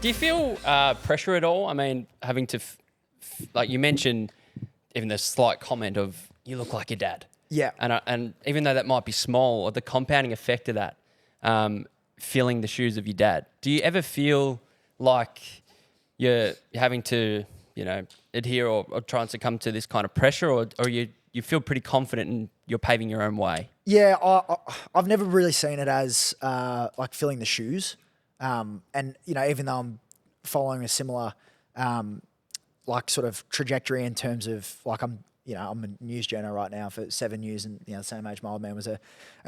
Do you feel pressure at all? I mean, having to, like you mentioned, even the slight comment of you look like your dad. Yeah. And even though that might be small, or the compounding effect of that, filling the shoes of your dad. Do you ever feel like you're having to, adhere or try and succumb to this kind of pressure, or you feel pretty confident and you're paving your own way? Yeah, I've never really seen it as like filling the shoes. And, even though I'm following a similar like sort of trajectory in terms of like I'm a news journo right now for 7 years, and the same age my old man was a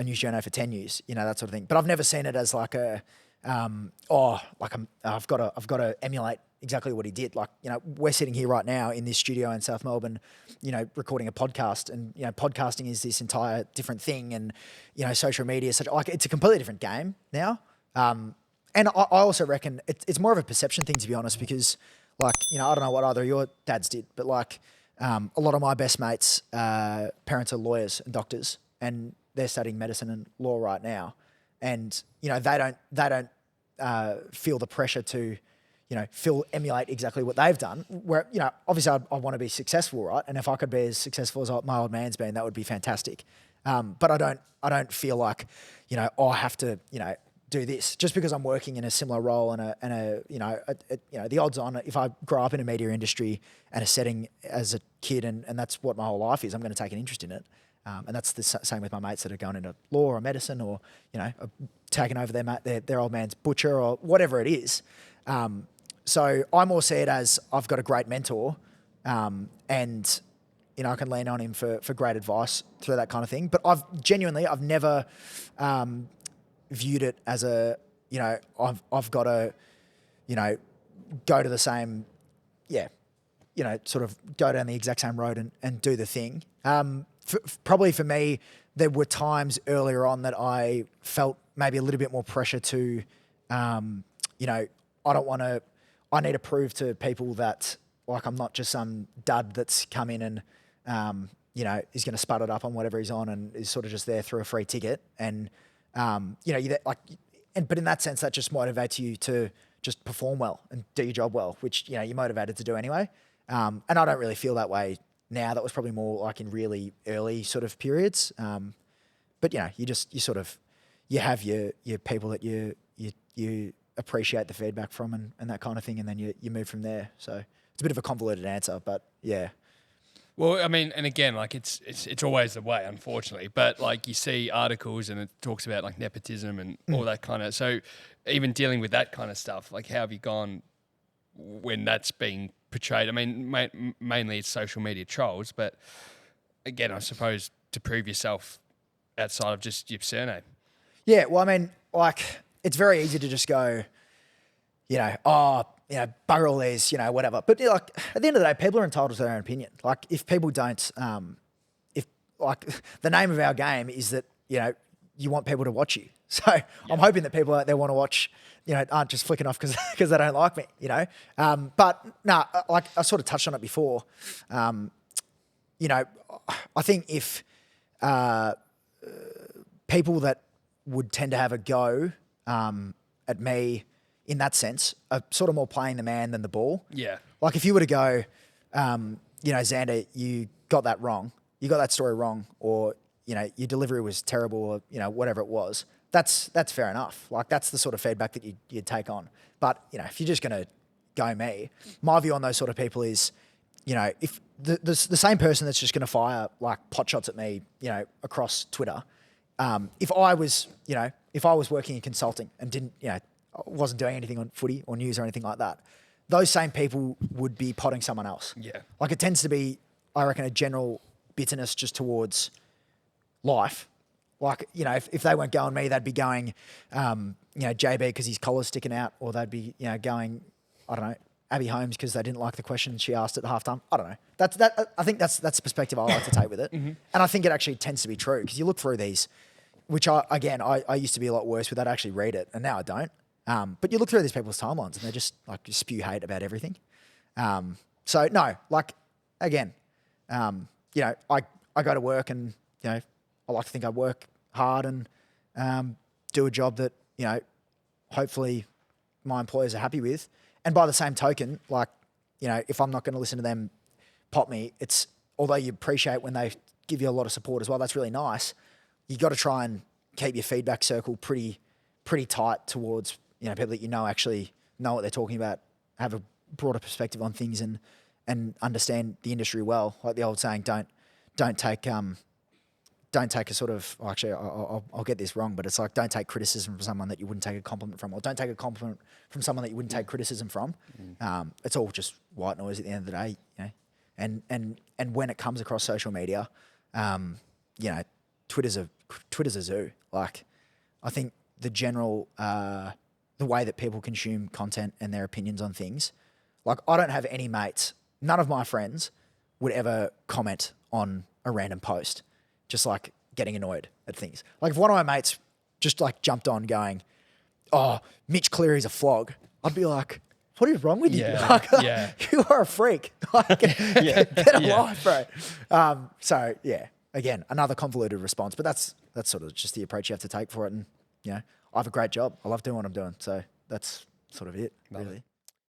news journo for 10 years, that sort of thing. But I've never seen it as like I've got to emulate exactly what he did. Like, we're sitting here right now in this studio in South Melbourne, recording a podcast, and podcasting is this entire different thing, and social media, such like it's a completely different game now. And I also reckon it's more of a perception thing, to be honest, because like, I don't know what either of your dads did, but like a lot of my best mates' parents are lawyers and doctors, and they're studying medicine and law right now. And, they don't feel the pressure to, emulate exactly what they've done. Where, obviously I want to be successful, right? And if I could be as successful as my old man's been, that would be fantastic. But I don't feel like, I have to, do this just because I'm working in a similar role and the odds on if I grow up in a media industry and a setting as a kid and that's what my whole life is, I'm going to take an interest in it. And that's the same with my mates that are going into law or medicine or, taking over their old man's butcher or whatever it is. So I more see it as I've got a great mentor and, I can lean on him for great advice through that kind of thing. But I've never viewed it as I've got to, go to the same, sort of go down the exact same road and do the thing. Probably for me, there were times earlier on that I felt maybe a little bit more pressure to, I need to prove to people that like I'm not just some dud that's come in and, is going to spud it up on whatever he's on and is sort of just there through a free ticket. And, but in that sense, that just motivates you to just perform well and do your job well, which, you're motivated to do anyway. And I don't really feel that way now. That was probably more like in really early sort of periods. But you have your people that you appreciate the feedback from and that kind of thing. And then you move from there. So it's a bit of a convoluted answer, but yeah. Well, I mean, and again, like it's always the way, unfortunately. But like you see articles and it talks about like nepotism and all that kind of. So even dealing with that kind of stuff, like how have you gone when that's being portrayed? I mean, mainly it's social media trolls, but again, I suppose to prove yourself outside of just your surname. Yeah, well, I mean, like it's very easy to just go, bugger all these, whatever. But like at the end of the day, people are entitled to their own opinion. Like if people don't, if like the name of our game is that, you want people to watch you. So I'm hoping that people out there want to watch, aren't just flicking off because they don't like me, But no, like I sort of touched on it before. I think if people that would tend to have a go at me in that sense are sort of more playing the man than the ball. Yeah. Like if you were to go, Xander, you got that wrong. You got that story wrong, or, your delivery was terrible, or, whatever it was. That's fair enough. Like that's the sort of feedback that you'd take on. But, if you're just going to go me, my view on those sort of people is, if the same person that's just going to fire like pot shots at me, across Twitter, if I was working in consulting and didn't, wasn't doing anything on footy or news or anything like that, those same people would be potting someone else. Yeah. Like it tends to be, I reckon, a general bitterness just towards life. Like, if they weren't going me, they'd be going, JB because his collar's sticking out, or they'd be, going, I don't know, Abby Holmes because they didn't like the question she asked at halftime. I don't know. I think that's the perspective I like to take with it. Mm-hmm. And I think it actually tends to be true because you look through these, which I used to be a lot worse with that. I actually read it and now I don't. But you look through these people's timelines and they just like spew hate about everything. So no, like again, I go to work and, I like to think I work hard and do a job that, hopefully my employers are happy with. And by the same token, like, you know, if I'm not going to listen to them pop me, it's, although you appreciate when they give you a lot of support as well, that's really nice. You got to try and keep your feedback circle pretty tight towards, you know, people that you know actually know what they're talking about, have a broader perspective on things, and understand the industry well. Like the old saying, don't take a sort of, well, actually, I'll get this wrong, but it's like, don't take criticism from someone that you wouldn't take a compliment from, or don't take a compliment from someone that you wouldn't take criticism from. It's all just white noise at the end of the day, you know. And when it comes across social media, you know, Twitter's a zoo. Like, I think the general, the way that people consume content and their opinions on things, like, I don't have any mates, none of my friends would ever comment on a random post, just like getting annoyed at things. Like, if one of my mates just like jumped on going, "Oh, Mitch Cleary's a flog," I'd be like, "What is wrong with you? Like, you are a freak. Like, get a life, bro." So yeah, again, another convoluted response, but that's sort of just the approach you have to take for it. And, you know, I have a great job. I love doing what I'm doing. So that's sort of it, really.